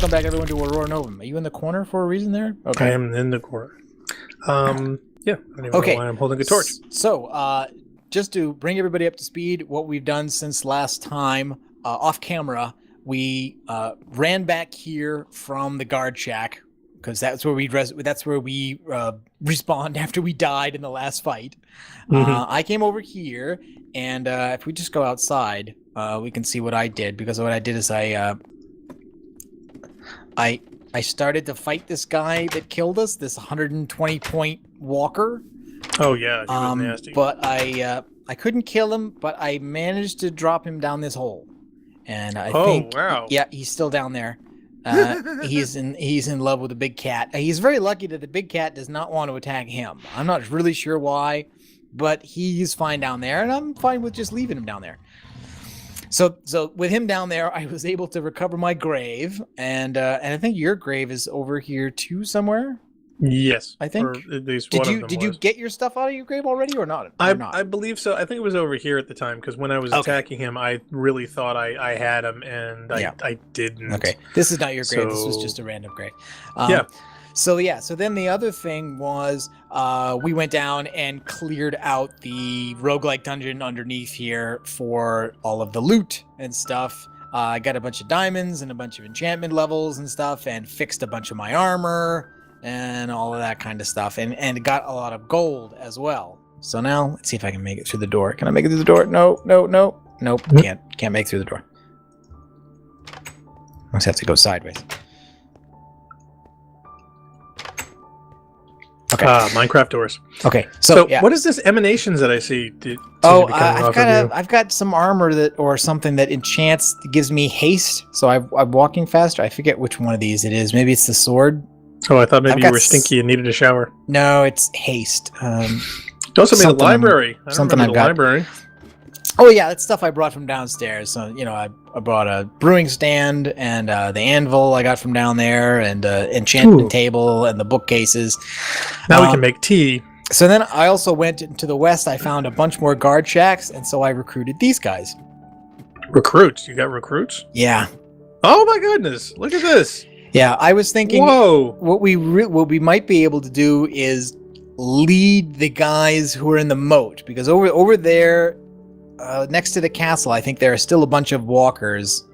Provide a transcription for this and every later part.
welcome back everyone to Aurora Novum. Are you in the corner for a reason there? Okay. I am in the corner. Yeah, I don't even know why I'm holding a torch. So, just to bring everybody up to speed, what we've done since last time, off camera, we ran back here from the guard shack because that's where we respawned after we died in the last fight. I came over here, and if we just go outside, we can see what I did, because what I did is I started to fight this guy that killed us, this 120-point walker. Oh yeah, he was nasty. But I couldn't kill him, but I managed to drop him down this hole. And I think, wow. Yeah, he's still down there. He's in love with the big cat. He's very lucky that the big cat does not want to attack him. I'm not really sure why, but he's fine down there, and I'm fine with just leaving him down there. So with him down there, I was able to recover my grave, and I think your grave is over here too somewhere. Yes, I think. or at least one of them Did you get your stuff out of your grave already, or not? I believe so. I think it was over here at the time, because when I was attacking him, I really thought I had him, and I didn't. Okay, this is not your grave. This was just a random grave. So then the other thing was we went down and cleared out the roguelike dungeon underneath here for all of the loot and stuff. I got a bunch of diamonds and a bunch of enchantment levels and stuff, and fixed a bunch of my armor and all of that kind of stuff, and got a lot of gold as well. So now let's see if I can make it through the door. Can I make it through the door? Nope. Can't make it through the door. I just have to go sideways. Okay. Minecraft doors. Okay, so what is this emanations that I see? I've got some armor or something that enchants, gives me haste, so I'm walking faster. I forget which one of these it is. Maybe it's the sword. Oh, I thought maybe you were stinky and needed a shower. No, it's haste. You also made a library. Library. Oh yeah, that's stuff I brought from downstairs. So I brought a brewing stand and the anvil I got from down there, and enchantment table and the bookcases. Now we can make tea. So then I also went into the west. I found a bunch more guard shacks, and so I recruited these guys. Recruits? You got recruits? Yeah. Oh my goodness! Look at this. Yeah, I was thinking. Whoa! What we might be able to do is lead the guys who are in the moat, because over there. Next to the castle, I think there are still a bunch of walkers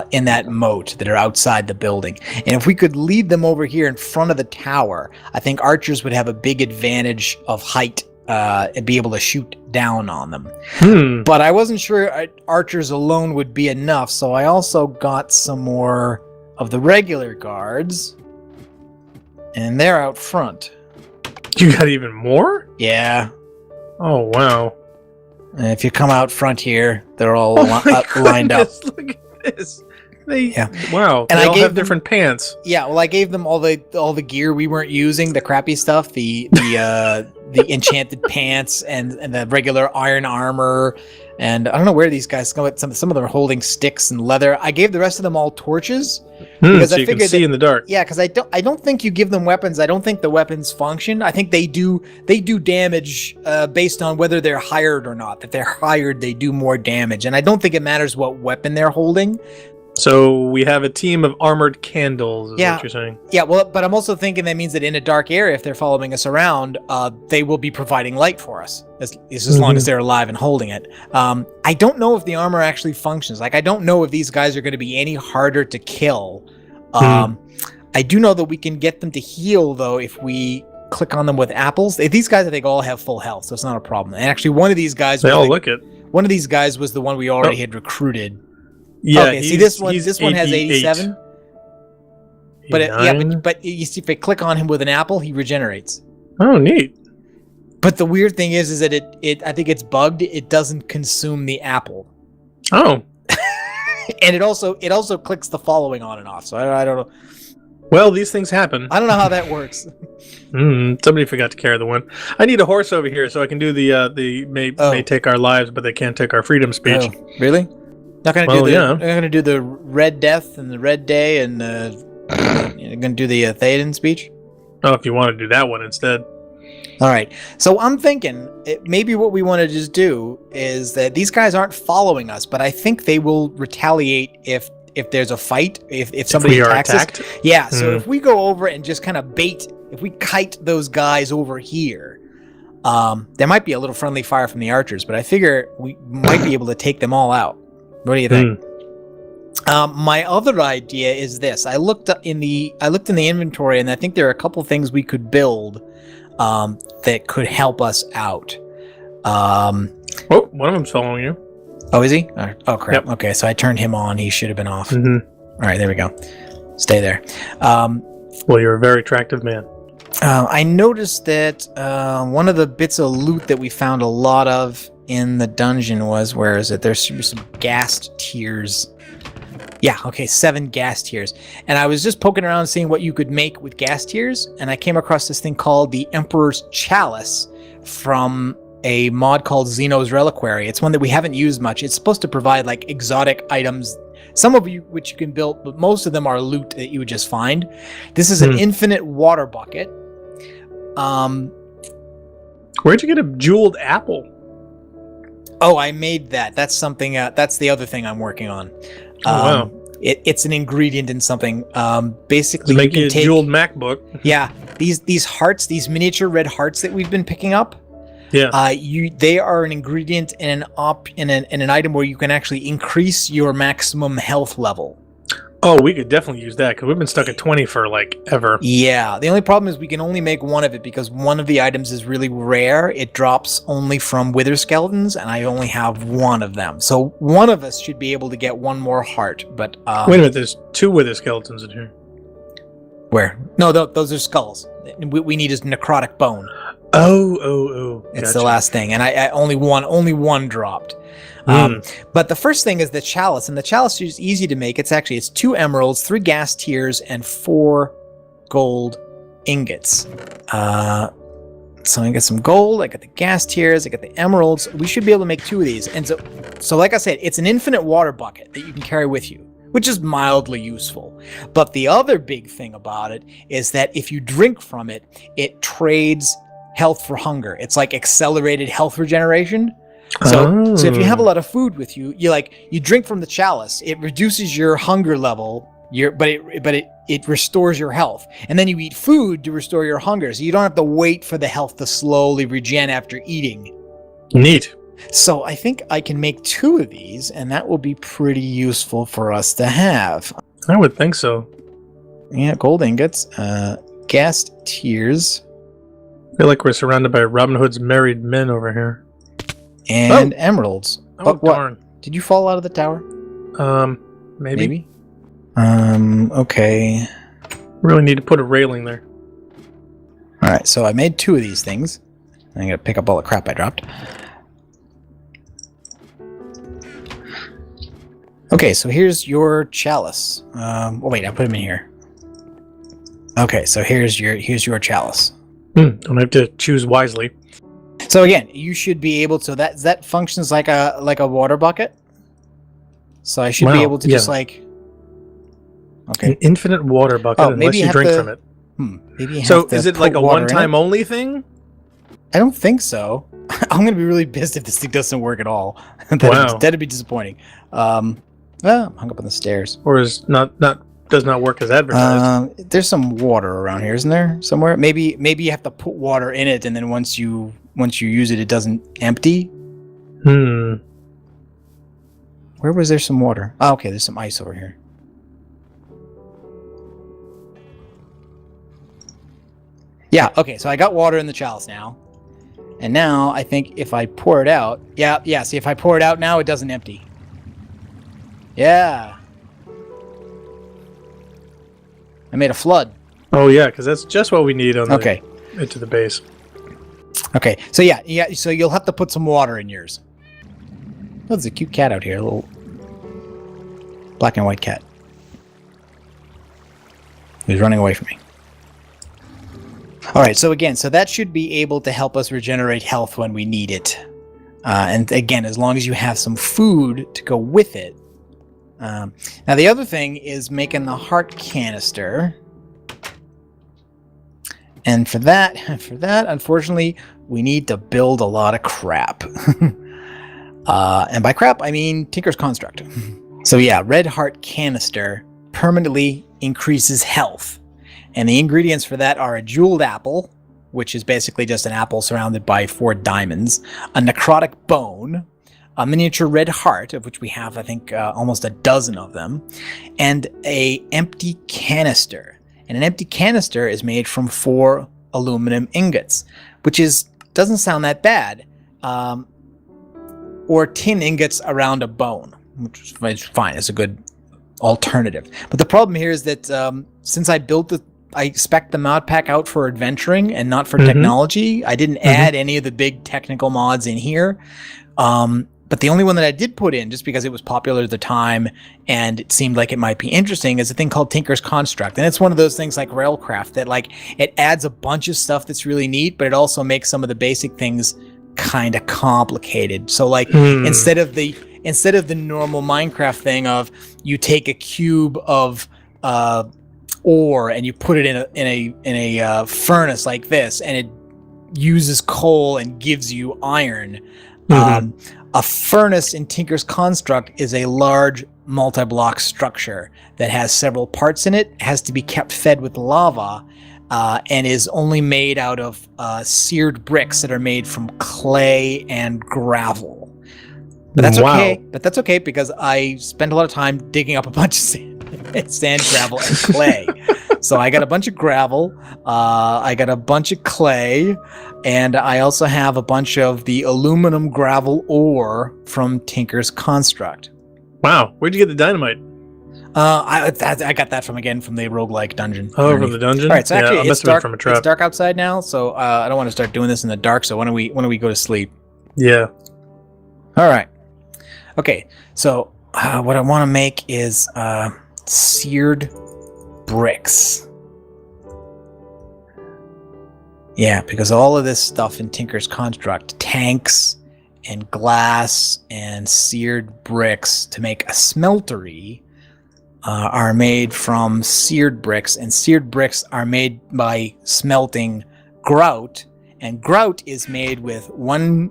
in that moat that are outside the building. And if we could lead them over here in front of the tower, I think archers would have a big advantage of height and be able to shoot down on them. But I wasn't sure archers alone would be enough, so I also got some more of the regular guards, and they're out front. You got even more? Yeah. Oh, wow. If you come out front here, they're all lined up. Look at this. And Wow. They all have different pants. Yeah, well, I gave them all the gear we weren't using, the crappy stuff, the enchanted pants and the regular iron armor. And I don't know where these guys go. Some of them are holding sticks and leather. I gave the rest of them all torches because so I figured you can see in the dark. Yeah, because I don't think you give them weapons. I don't think the weapons function. I think they do damage based on whether they're hired or not. If they're hired, they do more damage, and I don't think it matters what weapon they're holding. So we have a team of armored candles, is what you're saying. Yeah, well, but I'm also thinking that means that in a dark area, if they're following us around, they will be providing light for us, as long as they're alive and holding it. I don't know if the armor actually functions. Like, I don't know if these guys are going to be any harder to kill. I do know that we can get them to heal, though, if we click on them with apples. These guys, I think, all have full health, so it's not a problem. And actually, one of these guys... One of these guys was the one we already had recruited. Yeah, okay, see this one has 87. But you see, if I click on him with an apple, he regenerates. Oh, neat. But the weird thing is that I think it's bugged. It doesn't consume the apple. Oh. And it also clicks the following on and off. So I don't know. Well, these things happen. I don't know how that works. Somebody forgot to carry the one. I need a horse over here so I can do the may take our lives, but they can't take our freedom speech. Oh, really? Not gonna do the Red Death and the Red Day, and you're gonna do the Theoden speech. Oh, if you want to do that one instead. All right. So I'm thinking maybe what we want to just do is that these guys aren't following us, but I think they will retaliate if if there's a fight, if somebody we are attacks attacked? us. Yeah, so if we go over and just kind of if we kite those guys over here, there might be a little friendly fire from the archers, but I figure we might be able to take them all out. What do you think? My other idea is this. I looked in the inventory, and I think there are a couple things we could build that could help us out. Oh, one of them's following you. Oh, is he? Oh, crap. Yep. Okay, so I turned him on. He should have been off. Mm-hmm. All right, there we go. Stay there. Well, you're a very attractive man. I noticed that one of the bits of loot that we found a lot of in the dungeon was, where is it? There's some ghast tears. Yeah, okay, 7 ghast tears. And I was just poking around seeing what you could make with ghast tears, and I came across this thing called the Emperor's Chalice from a mod called Xeno's Reliquary. It's one that we haven't used much. It's supposed to provide like exotic items, some of which you can build, but most of them are loot that you would just find. This is an infinite water bucket. Where'd you get a jeweled apple? Oh, I made that. That's something. That's the other thing I'm working on. Wow. It's an ingredient in something. Basically, make you a jeweled MacBook. Yeah, these hearts, these miniature red hearts that we've been picking up. Yeah. They are an ingredient in an item where you can actually increase your maximum health level. Oh, we could definitely use that because we've been stuck at 20 for like ever. Yeah. The only problem is we can only make one of it because one of the items is really rare. It drops only from wither skeletons, and I only have one of them. So one of us should be able to get one more heart. But wait a minute, there's 2 wither skeletons in here. Where? No, those are skulls. We need is necrotic bone. Oh. It's the last thing, and I only one dropped. But the first thing is the chalice, and the chalice is easy to make. It's 2 emeralds, 3 ghast tears, and 4 gold ingots. So I got some gold, I got the ghast tears, I got the emeralds. We should be able to make 2 of these. And so like I said, it's an infinite water bucket that you can carry with you, which is mildly useful. But the other big thing about it is that if you drink from it, it trades health for hunger. It's like accelerated health regeneration. So if you have a lot of food with you, you drink from the chalice, it reduces your hunger level, but it restores your health. And then you eat food to restore your hunger, so you don't have to wait for the health to slowly regen after eating. Neat. So I think I can make 2 of these, and that will be pretty useful for us to have. I would think so. Yeah, gold ingots, ghast tears. I feel like we're surrounded by Robin Hood's married men over here. And emeralds. Oh, darn. Did you fall out of the tower? Maybe. Okay. Really need to put a railing there. Alright, so I made 2 of these things. I'm going to pick up all the crap I dropped. Okay, so here's your chalice. Oh wait, I put them in here. Okay, so here's your chalice. Don't have to choose wisely. So again, you should be able to that functions like a water bucket. So I should be able to just like an infinite water bucket unless you drink from it. Maybe so is it like a one-time only thing? I don't think so. I'm gonna be really pissed if this thing doesn't work at all. That'd be disappointing. I'm hung up on the stairs. Or is does not work as advertised. There's some water around here, isn't there? Somewhere. Maybe you have to put water in it, and then once you use it, it doesn't empty. Where was there some water? Oh, okay, there's some ice over here. Yeah, okay, so I got water in the chalice now. And now I think if I pour it out, see, if I pour it out now, it doesn't empty. Yeah. I made a flood. Oh yeah, because that's just what we need on the into the base. Okay, so so you'll have to put some water in yours. Oh, there's a cute cat out here, a little black and white cat. He's running away from me. All right, so that should be able to help us regenerate health when we need it. And again, as long as you have some food to go with it. Now the other thing is making the heart canister. And for that, unfortunately, we need to build a lot of crap. And by crap, I mean Tinker's Construct. So yeah, red heart canister permanently increases health. And the ingredients for that are a jeweled apple, which is basically just an apple surrounded by 4 diamonds, a necrotic bone, a miniature red heart, of which we have, I think, almost a dozen of them, and a empty canister. And an empty canister is made from 4 aluminum ingots, which doesn't sound that bad. Or tin ingots around a bone, which is fine. It's a good alternative. But the problem here is that since I spec'd the mod pack out for adventuring and not for technology, I didn't add any of the big technical mods in here. But the only one that I did put in, just because it was popular at the time and it seemed like it might be interesting, is a thing called Tinker's Construct. And it's one of those things like Railcraft that like it adds a bunch of stuff that's really neat, but it also makes some of the basic things kind of complicated. So like instead of the normal Minecraft thing of you take a cube of ore and you put it in a furnace like this, and it uses coal and gives you iron. A furnace in Tinker's Construct is a large multi-block structure that has several parts in it, has to be kept fed with lava, and is only made out of seared bricks that are made from clay and gravel. But that's okay. But that's okay because I spent a lot of time digging up a bunch of sand, gravel, and clay. So I got a bunch of gravel, I got a bunch of clay, and I also have a bunch of the aluminum gravel ore from Tinker's Construct. Wow, where'd you get the dynamite? I got that from the roguelike dungeon. Oh, from the dungeon? All right, so actually it's dark. From a trap. It's dark outside now, so I don't want to start doing this in the dark. So when do we go to sleep? Yeah. All right. Okay. So what I want to make is seared bricks. Yeah, because all of this stuff in Tinker's Construct, tanks and glass and seared bricks to make a smeltery, are made from seared bricks, and seared bricks are made by smelting grout, and grout is made with one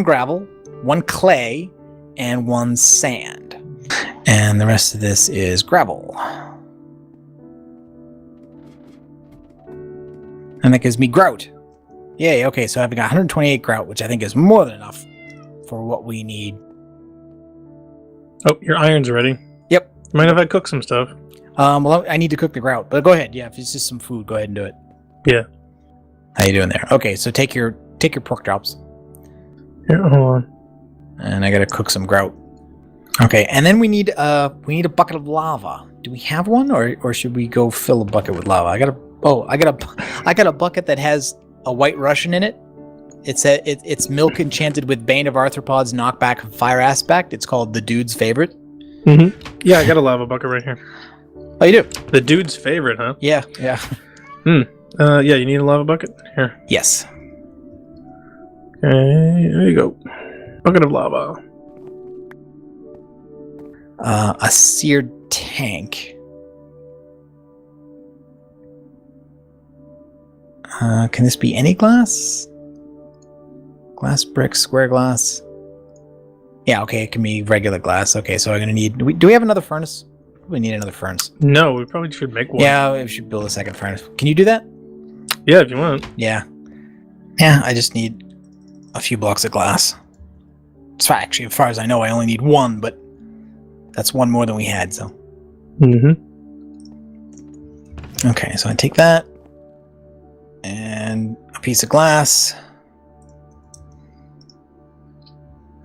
gravel, 1 clay, and 1 sand, and the rest of this is gravel. And that gives me grout. Yay, okay, so I've got 128 grout, which I think is more than enough for what we need. Oh, your iron's ready. Yep. Mind if I cook some stuff? Well, I need to cook the grout, but go ahead. Yeah, if it's just some food, go ahead and do it. Yeah. How you doing there? Okay, so take your pork chops. Here, hold on. And I gotta cook some grout. Okay, and then we need a bucket of lava. Do we have one, or should we go fill a bucket with lava? I got a bucket that has a white Russian in it. It's milk enchanted with Bane of Arthropods, knockback, and fire aspect. It's called the Dude's Favorite. Yeah, I got a lava bucket right here. Oh, you do? The Dude's Favorite, huh? Yeah. Yeah, you need a lava bucket? Here. Yes. Okay, there you go. Bucket of lava. A seared tank. Can this be any glass? Glass, brick, square glass. Yeah, okay, it can be regular glass. Okay, so I'm gonna need. Do we have another furnace? We need another furnace. No, we probably should make one. Yeah, we should build a second furnace. Can you do that? Yeah, if you want. Yeah. Yeah, I just need a few blocks of glass. So actually, as far as I know, I only need 1, but that's 1 more than we had, so. Okay, so I take that. And a piece of glass.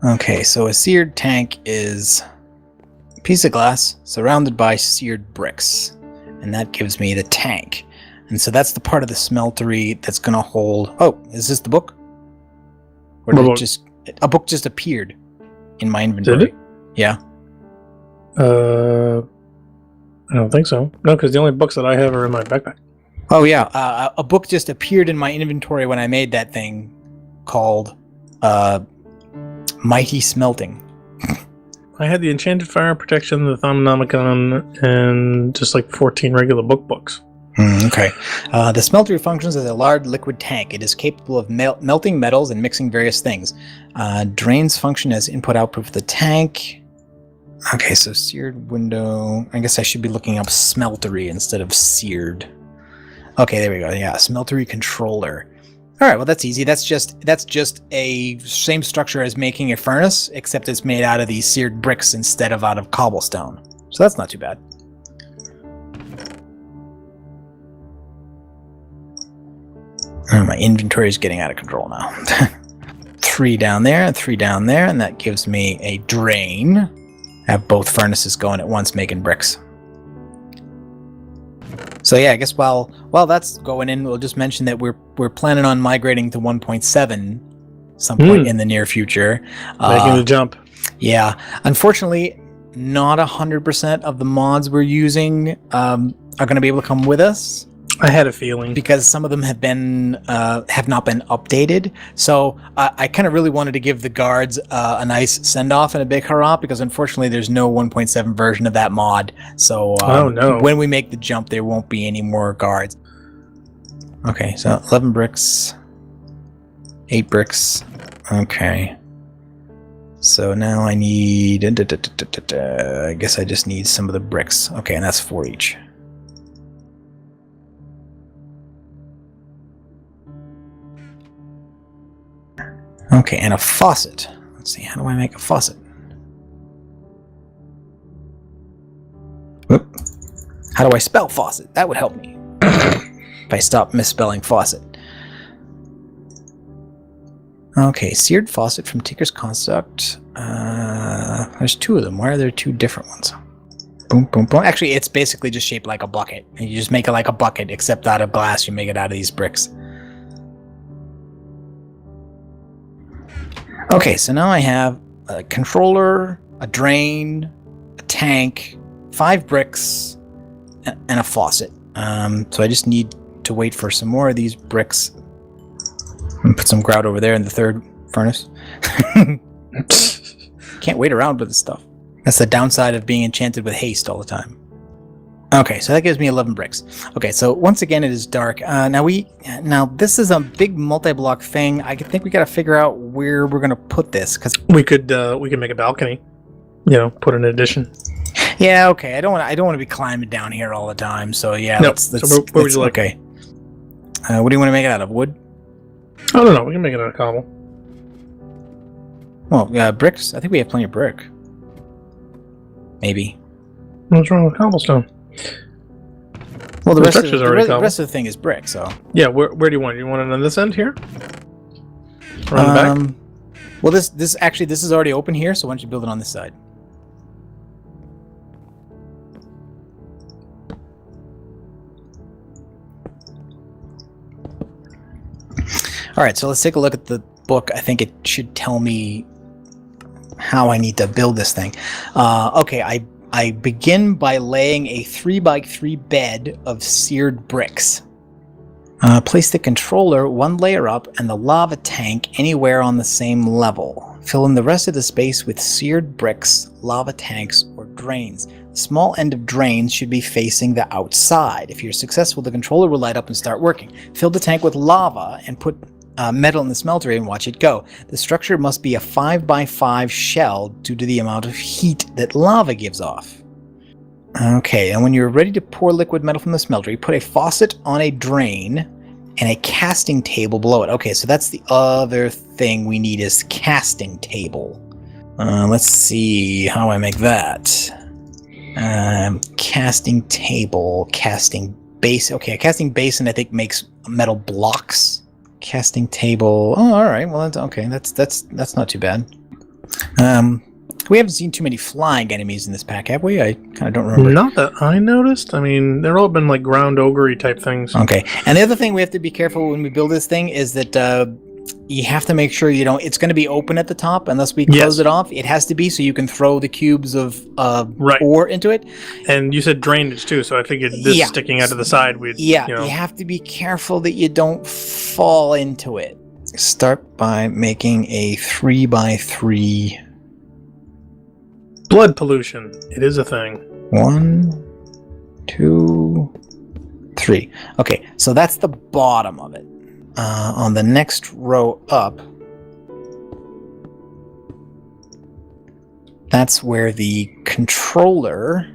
Okay, so a seared tank is a piece of glass surrounded by seared bricks. And that gives me the tank. And so that's the part of the smeltery that's going to hold... Oh, is this the book? Or did it just... A book just appeared in my inventory. Did it? Yeah. I don't think so. No, because the only books that I have are in my backpack. Oh, yeah. A book just appeared in my inventory when I made that thing called Mighty Smelting. I had the Enchanted Fire Protection, the Thaumanomicon, and just like 14 regular books. Okay. The smelter functions as a large liquid tank. It is capable of melting metals and mixing various things. Drains function as input-output for the tank. Okay, so seared window. I guess I should be looking up smeltery instead of seared. Okay, there we go. Yeah, smeltery controller. All right, well that's easy. That's just a same structure as making a furnace, except it's made out of these seared bricks instead of out of cobblestone. So that's not too bad. Oh, my inventory is getting out of control now. 3 down there and 3 down there, and that gives me a drain. Have both furnaces going at once making bricks. So yeah, I guess while that's going in, we'll just mention that we're planning on migrating to 1.7 some point in the near future. Making the jump. Yeah, unfortunately, not 100% of the mods we're using are going to be able to come with us. I had a feeling, because some of them have not been updated. So I kind of really wanted to give the guards a nice send off and a big hurrah, because unfortunately there's no 1.7 version of that mod. So when we make the jump, there won't be any more guards. Okay, so 11 bricks, 8 bricks. Okay. So now I need. I guess I just need some of the bricks. Okay, and that's 4 each. Okay, and a faucet. Let's see, how do I make a faucet? Whoop. How do I spell faucet? That would help me. If I stop misspelling faucet. Okay, seared faucet from Tinker's Construct. There's 2 of them. Why are there 2 different ones? Boom, boom, boom. Actually, it's basically just shaped like a bucket. You just make it like a bucket, except out of glass, you make it out of these bricks. Okay, so now I have a controller, a drain, a tank, 5 bricks, and a faucet. So I just need to wait for some more of these bricks. And put some grout over there in the 3rd furnace. Can't wait around with this stuff. That's the downside of being enchanted with haste all the time. Okay, so that gives me 11 bricks. Okay, so once again it is dark. Now this is a big multi-block thing. I think we got to figure out where we're gonna put this, because we could make a balcony. Put an addition. Yeah, okay. I don't want to be climbing down here all the time. So yeah, no. So where would you like? Okay. What do you want to make it out of? Wood? I don't know. We can make it out of cobble. Well, bricks. I think we have plenty of brick. Maybe. What's wrong with cobblestone? Well, the rest of the thing is brick, so... Yeah, where do you want it? You want it on this end here? Or on the back? Well, this is already open here, so why don't you build it on this side? Alright, so let's take a look at the book. I think it should tell me how I need to build this thing. Okay, I begin by laying a 3x3 bed of seared bricks. Place the controller 1 layer up and the lava tank anywhere on the same level. Fill in the rest of the space with seared bricks, lava tanks, or drains. The small end of drains should be facing the outside. If you're successful, the controller will light up and start working. Fill the tank with lava and put metal in the smelter and watch it go. The structure must be a 5x5 shell due to the amount of heat that lava gives off. Okay, and when you're ready to pour liquid metal from the smelter, you put a faucet on a drain and a casting table below it. Okay, so that's the other thing we need, is casting table. Let's see how I make that. Casting table, casting base. Okay, a casting basin I think makes metal blocks. Casting table. Oh, all right. Well, that's okay. That's not too bad. We haven't seen too many flying enemies in this pack, have we? I kind of don't remember. Not that I noticed. I mean, they're all been like ground ogre type things. Okay. And the other thing we have to be careful when we build this thing is that you have to make sure it's going to be open at the top unless we close it off. It has to be, so you can throw the cubes of ore into it. And you said drainage too, so I figured this sticking out to the side, you have to be careful that you don't fall into it. Start by making a 3x3. Blood pollution. It is a thing. 1, 2, 3. Okay, so that's the bottom of it. On the next row up, That's where the controller...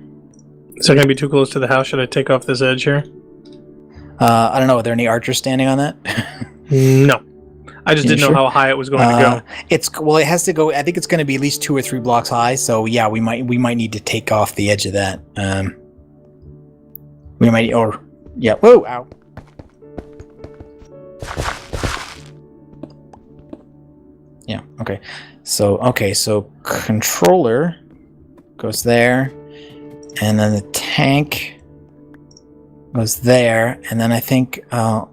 Is that going to be too close to the house? Should I take off this edge here? I don't know. Are there any archers standing on that? No. I just didn't know how high it was going to go. It has to go. I think it's going to be at least 2 or 3 blocks high. So yeah, we might need to take off the edge of that. We might, or yeah. Whoa! Ow. Yeah. Okay. So controller goes there, and then the tank goes there, and then I think all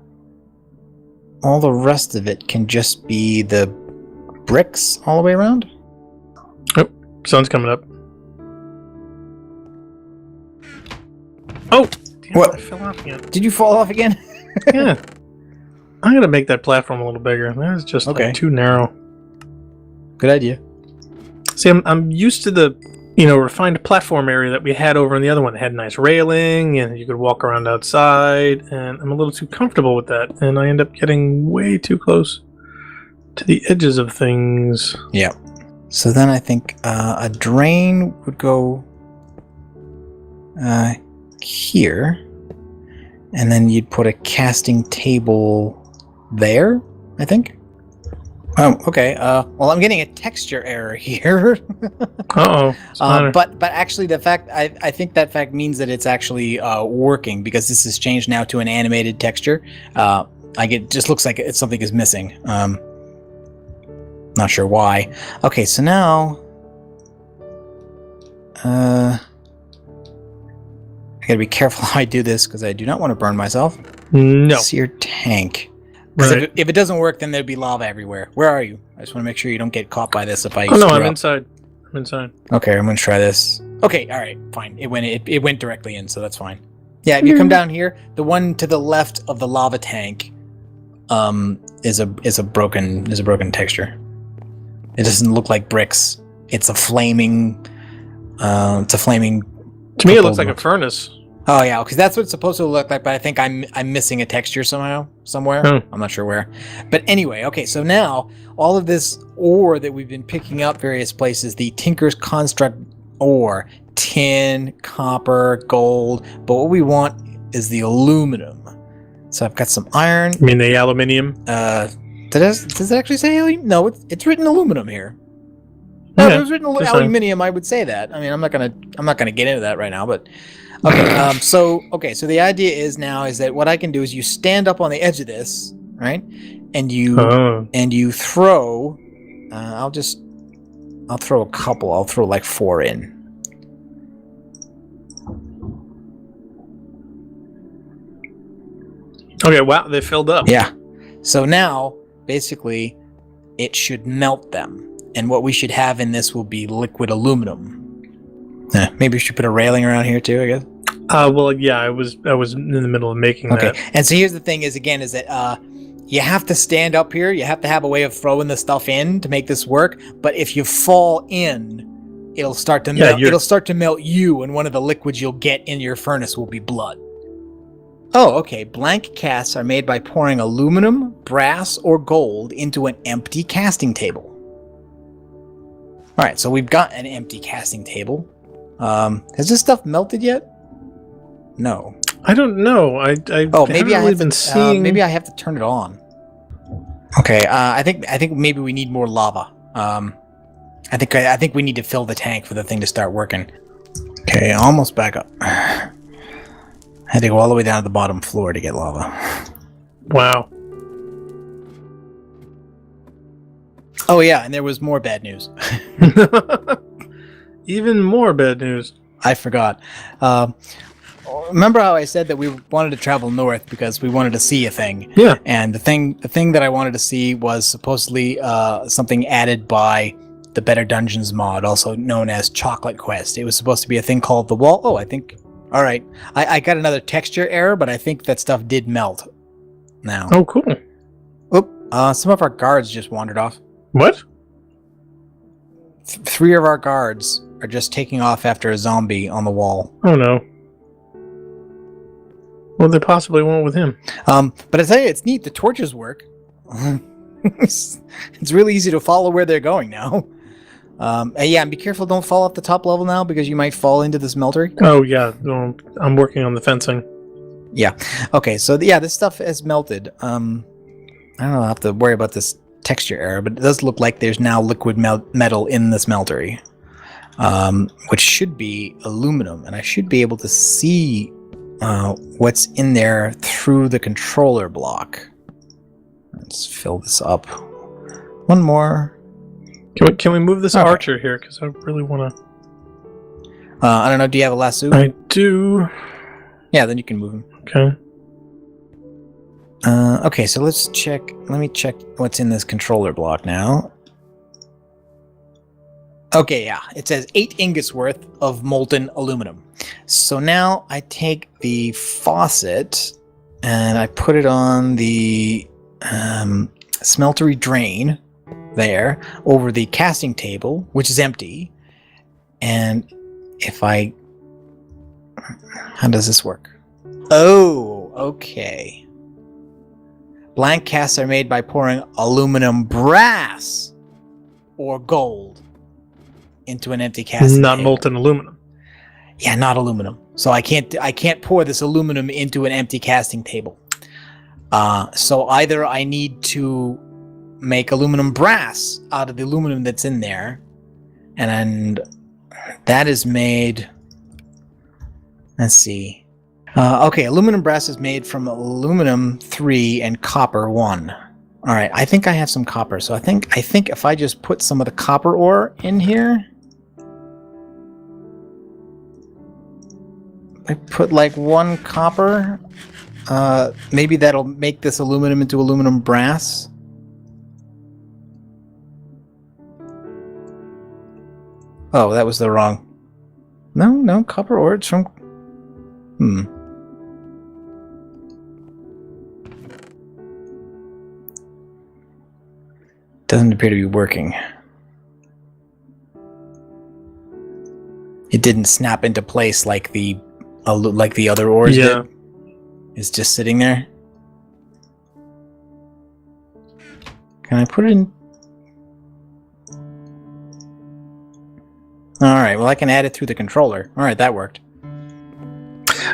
the rest of it can just be the bricks all the way around. Oh, sun's coming up. Oh! Damn, what? I fell off again. Did you fall off again? Yeah. I'm going to make that platform a little bigger. That's just like, too narrow. Good idea. See, I'm used to the, refined platform area that we had over in the other one. It had nice railing, and you could walk around outside, and I'm a little too comfortable with that, and I end up getting way too close to the edges of things. Yeah. So then I think a drain would go here, and then you'd put a casting table there, I think. Oh, okay. Well, I'm getting a texture error here. Uh-oh. But actually, the fact I think that fact means that it's actually working, because this is changed now to an animated texture. Just looks like something is missing. Not sure why. Okay, so now, I gotta be careful how I do this, because I do not want to burn myself. No. Seared tank. Right. If it doesn't work, then there'd be lava everywhere. Where are you? I just want to make sure you don't get caught by this if I. Oh no, I'm inside. I'm inside. Okay, I'm gonna try this. Okay, all right, fine. It went directly in, so that's fine. Yeah, if you come down here, the one to the left of the lava tank, is a broken texture. It doesn't look like bricks. It's a flaming. To me, it looks like a furnace. Oh yeah, because that's what it's supposed to look like, but I think I'm missing a texture somewhere. I'm not sure where. But anyway, okay, so now all of this ore that we've been picking up various places, the Tinker's Construct ore, tin, copper, gold, but what we want is the aluminum. So I've got some iron. You mean the aluminium? Does it actually say aluminium? No, it's written aluminum here. No, if it was written aluminium, I would say that. I mean, I'm not gonna get into that right now, but okay. So the idea is that what I can do is you stand up on the edge of this, right? And you throw. I'll throw a couple. I'll throw like 4 in. Okay. Wow, they filled up. Yeah. So now, basically, it should melt them. And what we should have in this will be liquid aluminum. Maybe we should put a railing around here too, I guess. Well, yeah, I was in the middle of making that. Okay, and so here's the thing: is that you have to stand up here. You have to have a way of throwing the stuff in to make this work. But if you fall in, it'll start to melt. It'll start to melt you, and one of the liquids you'll get in your furnace will be blood. Oh, okay. Blank casts are made by pouring aluminum, brass, or gold into an empty casting table. All right, so we've got an empty casting table. Has this stuff melted yet? No. I don't know. Maybe I have to turn it on. Okay. I think maybe we need more lava. I think we need to fill the tank for the thing to start working. Okay, almost back up. I had to go all the way down to the bottom floor to get lava. Wow. Oh yeah, and there was more bad news. Even more bad news. I forgot. Remember how I said that we wanted to travel north because we wanted to see a thing? Yeah. And the thing that I wanted to see was supposedly something added by the Better Dungeons mod, also known as Chocolate Quest. It was supposed to be a thing called the Wall. Oh, I think. All right. I got another texture error, but I think that stuff did melt. Now. Oh, cool. Oop. Some of our guards just wandered off. What? 3 of our guards are just taking off after a zombie on the wall. Oh no. Well, they possibly went with him. But I tell you, it's neat. The torches work. It's really easy to follow where they're going now. Yeah, and be careful, don't fall off the top level now, because you might fall into the smeltery. Oh, yeah. No, I'm working on the fencing. Yeah. Okay, so yeah, this stuff has melted. I don't know, I'll have to worry about this texture error, but it does look like there's now liquid metal in the smeltery, which should be aluminum, and I should be able to see what's in there through the controller block. Let's fill this up. One more. Can we move this archer here? Because I really want to... I don't know, do you have a lasso? I do. Yeah, then you can move him. Okay. Okay, so let's check. Let me check what's in this controller block now. Okay, yeah, it says 8 ingots worth of molten aluminum. So now I take the faucet and I put it on the smeltery drain there over the casting table, which is empty. And if I... How does this work? Oh, okay. Blank casts are made by pouring aluminum, brass, or gold into an empty casting Not table. molten aluminum. Yeah, not aluminum. So I can't pour this aluminum into an empty casting table. So either I need to make aluminum brass out of the aluminum that's in there, and that is made... Let's see. Okay, aluminum brass is made from aluminum 3 and copper 1. All right, I think I have some copper, so I think if I just put some of the copper ore in here, I put like 1 copper, maybe that'll make this aluminum into aluminum brass. Oh, that was the wrong. No, copper ore. It's from. Doesn't appear to be working. It didn't snap into place like the other ores did. It's just sitting there. Can I put it in? All right. Well, I can add it through the controller. All right, that worked.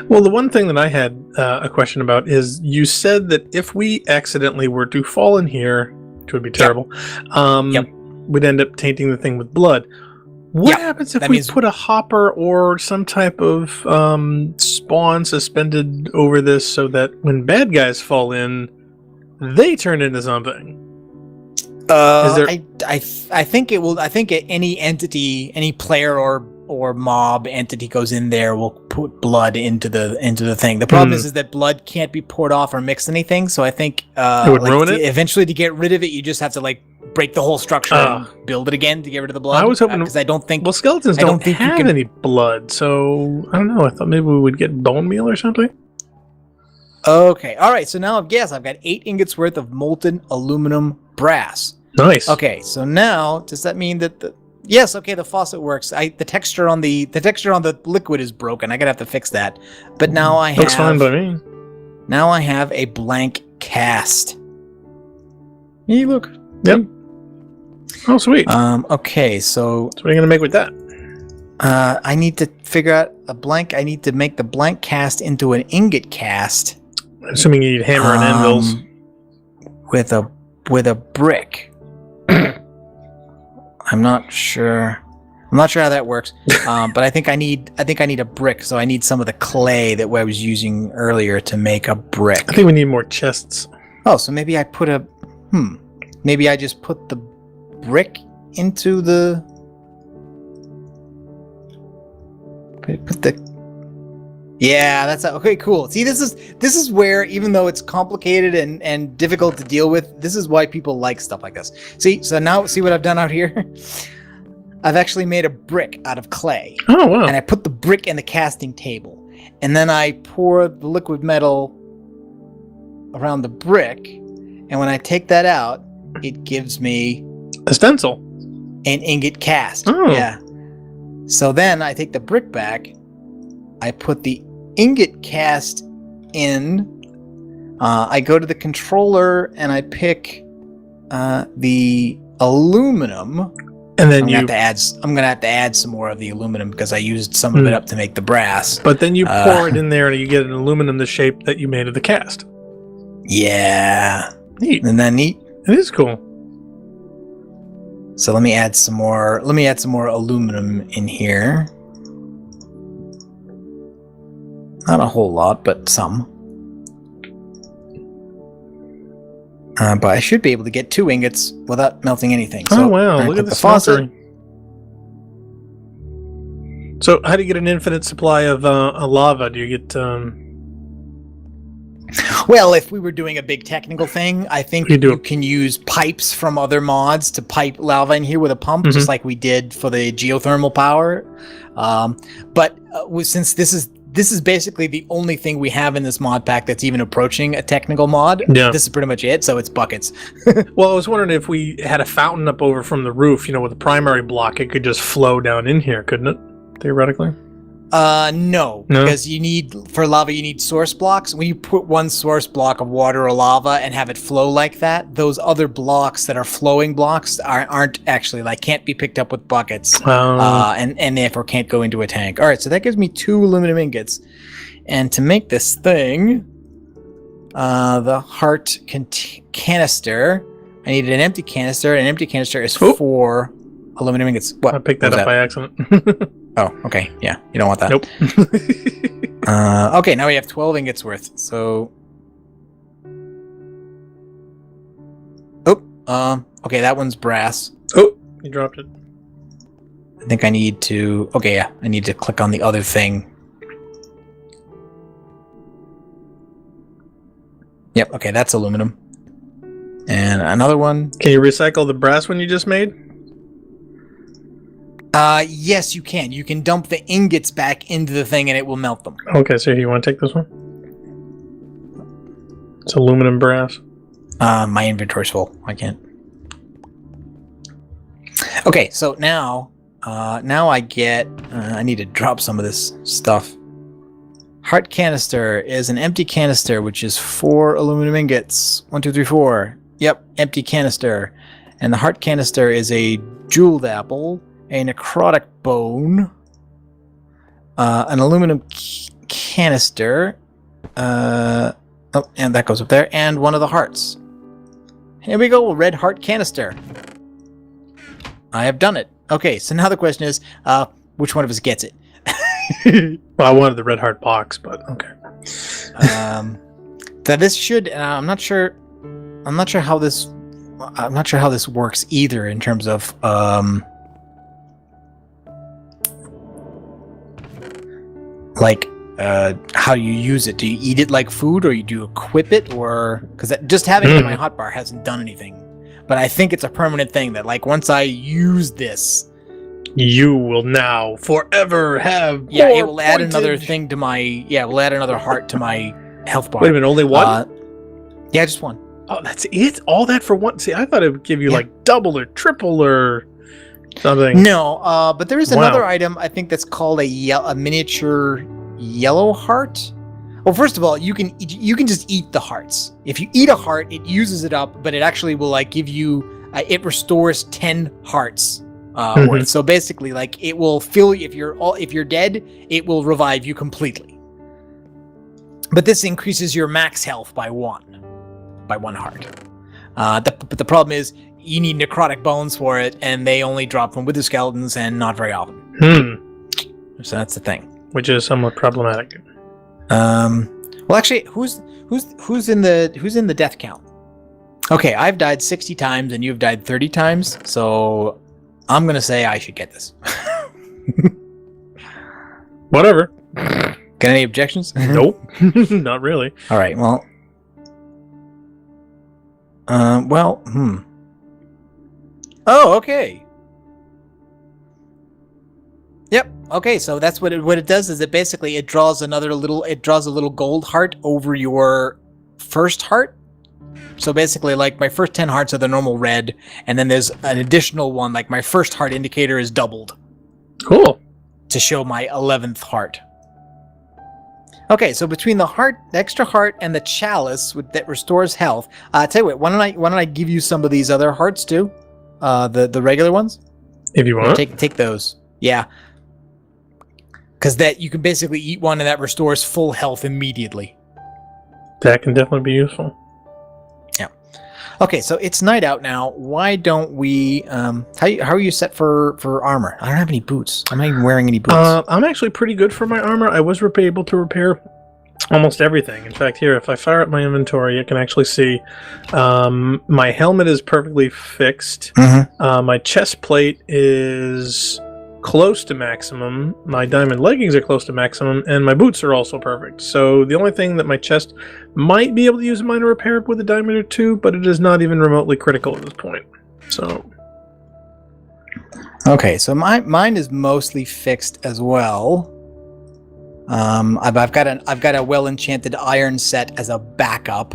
Well, the one thing that I had a question about is you said that if we accidentally were to fall in here, which would be terrible, we'd end up tainting the thing with blood. What happens if we put a hopper or some type of spawn suspended over this so that when bad guys fall in, they turn into something? I think it will. I think any entity, any player or mob entity goes in there will put blood into the thing. The problem is that blood can't be poured off or mixed anything. So I think it would ruin it. Eventually, to get rid of it, you just have to break the whole structure and build it again to get rid of the blood. I was hoping because I don't think. Well, skeletons don't have any blood, so I don't know. I thought maybe we would get bone meal or something. Okay, all right. So now, yes, I've got 8 ingots worth of molten aluminum brass. Nice. Okay, so now does that mean that yes? Okay, the faucet works. The texture on the liquid is broken. I'm gonna have to fix that. But now I have. Looks fine by me. Now I have a blank cast. Hey, look. Yep. Oh, sweet. Okay, so what are you gonna make with that? I need to figure out a blank. I need to make the blank cast into an ingot cast. Assuming you need hammer and anvils. With a brick. I'm not sure how that works. But I think I need a brick, so I need some of the clay that I was using earlier to make a brick. I think we need more chests. Oh, so maybe I put maybe I just put the brick into the Yeah, that's okay, cool. See, this is where, even though it's complicated and difficult to deal with, this is why people like stuff like this. See, so now see what I've done out here? I've actually made a brick out of clay. Oh, wow. And I put the brick in the casting table. And then I pour the liquid metal around the brick. And when I take that out, it gives me a stencil. An ingot cast. Oh. Yeah. So then I take the brick back. I put the ingot cast in. I go to the controller and I pick the aluminum And then I'm gonna have to add some more of the aluminum because I used some of it up to make the brass. But then you pour it in there and you get an aluminum the shape that you made of the cast. Yeah. Neat. Isn't that neat? It is cool. So let me add some more aluminum in here. Not a whole lot, but some. But I should be able to get 2 ingots without melting anything. So oh wow, look at the faucet. So how do you get an infinite supply of lava? Do you get Well, if we were doing a big technical thing, I think you can use pipes from other mods to pipe lava in here with a pump, just like we did for the geothermal power. But since this is basically the only thing we have in this mod pack that's even approaching a technical mod, this is pretty much it, so it's buckets. Well, I was wondering if we had a fountain up over from the roof, with a primary block, it could just flow down in here, couldn't it? Theoretically? No, because for lava you need source blocks. When you put one source block of water or lava and have it flow like that, those other blocks that are flowing blocks aren't actually can't be picked up with buckets, and therefore can't go into a tank. All right, so that gives me 2 aluminum ingots, and to make this thing, the heart canister, I needed an empty canister. An empty canister is 4 aluminum ingots. What? I picked that up by accident. Oh, okay. Yeah, you don't want that. Nope. Okay, now we have 12 ingots worth. So, okay, that one's brass. Oh, you dropped it. I think I need to. Okay, yeah, I need to click on the other thing. Yep. Okay, that's aluminum. And another one. Can you recycle the brass one you just made? Yes, you can. You can dump the ingots back into the thing and it will melt them. Okay, so you want to take this one? It's aluminum brass. My inventory's full. I can't. Okay, so now I get... I need to drop some of this stuff. Heart canister is an empty canister, which is 4 aluminum ingots. 1, 2, 3, 4. Yep, empty canister. And the heart canister is a jeweled apple, a necrotic bone, an aluminum canister, and that goes up there, and one of the hearts. Here we go, red heart canister. I have done it. Okay, so now the question is, which one of us gets it? Well, I wanted the red heart box, but okay. That this should. I'm not sure how this works either in terms of how you use it. Do you eat it like food, or do you equip it, or because just having it in my hotbar hasn't done anything. But I think it's a permanent thing that once I use this, you will now forever have. Yeah, it will add another thing to my. Yeah, it will add another heart to my health bar. Wait a minute, only one? Yeah, just one. Oh, that's it? All that for one? See, I thought it would give you double or triple or something. No, but there is another item I think that's called a miniature yellow heart. Well, first of all, you can just eat the hearts. If you eat a heart, it uses it up, but it actually will give you. It restores 10 hearts. Worth. So basically, it will fill you if you're dead, it will revive you completely. But this increases your max health by 1 heart. But the problem is you need necrotic bones for it, and they only drop from wither skeletons and not very often. So that's the thing, which is somewhat problematic. Well, actually, who's in the death count? Okay, I've died 60 times and you've died 30 times, so I'm gonna say I should get this. Whatever. Got any objections? Nope. Not really. All right. Well. Oh, okay. Yep. Okay. So that's what it does. Is it basically it draws a little gold heart over your first heart. So basically, my first 10 hearts are the normal red, and then there's an additional one, my first heart indicator is doubled. Cool. To show my 11th heart. Okay, so between the extra heart, and the chalice that restores health, tell you what, why don't I give you some of these other hearts too? The regular ones? If you want. Take those. Yeah. Because that you can basically eat one and that restores full health immediately. That can definitely be useful. Yeah. Okay, so it's night out now. Why don't we... how are you set for armor? I don't have any boots. I'm not even wearing any boots. I'm actually pretty good for my armor. I was able to repair almost everything. In fact, here, if I fire up my inventory, you can actually see my helmet is perfectly fixed. My chest plate is close to maximum. My diamond leggings are close to maximum, and my boots are also perfect. So the only thing that my chest might be able to use a minor repair with a diamond or two, but it is not even remotely critical at this point. So... Okay, so mine is mostly fixed as well. I've got a well enchanted iron set as a backup,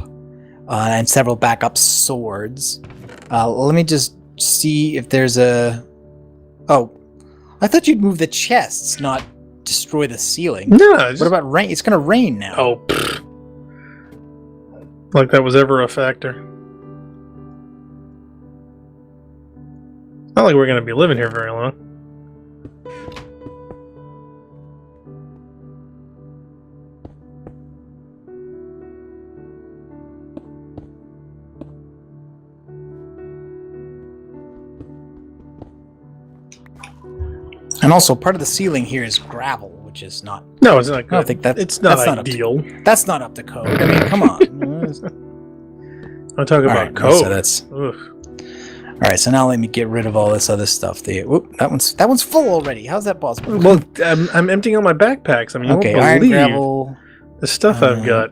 and several backup swords. Let me just see if there's a. Oh, I thought you'd move the chests, not destroy the ceiling. No. What about rain? It's gonna rain now. Oh, pfft. Like that was ever a factor. Not like we're gonna be living here very long. And also, part of the ceiling here is gravel, which is not. No, it's not good. I don't think it's not that's ideal. That's not up to code. I mean, come on. I'm talking about right, code. So that's. Ugh. All right, so now let me get rid of all this other stuff. Whoop, that one's full already. How's that possible? Well, I'm emptying out my backpacks. I mean, you okay, won't iron believe gravel, the stuff I've got.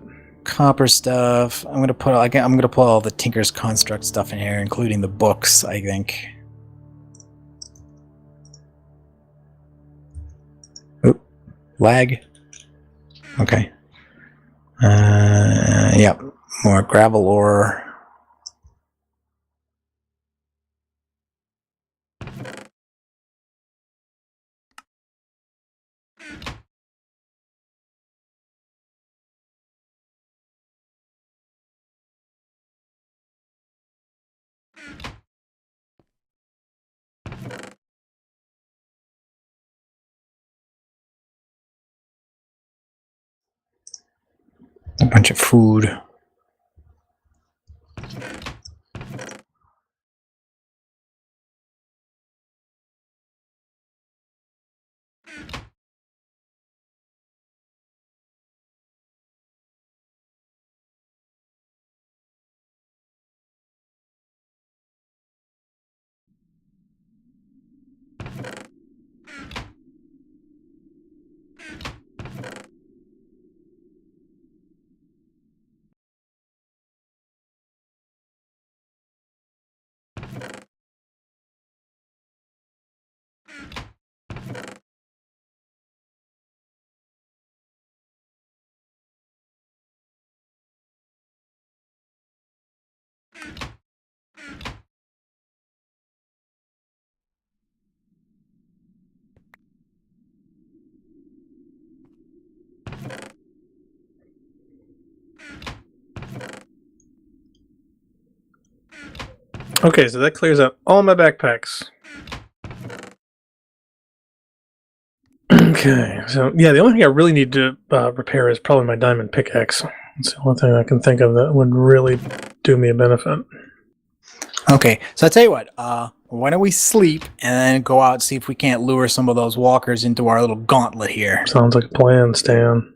copper stuff. I'm gonna put all the Tinker's Construct stuff in here, including the books. I think. Oop, lag. Okay. Yep. More gravel ore. A bunch of food. Okay, so that clears out all my backpacks. Okay, so yeah, the only thing I really need to repair is probably my diamond pickaxe. It's the only thing I can think of that would really do me a benefit. Okay, so I tell you what. Why don't we sleep and then go out and see if we can't lure some of those walkers into our little gauntlet here? Sounds like a plan, Stan.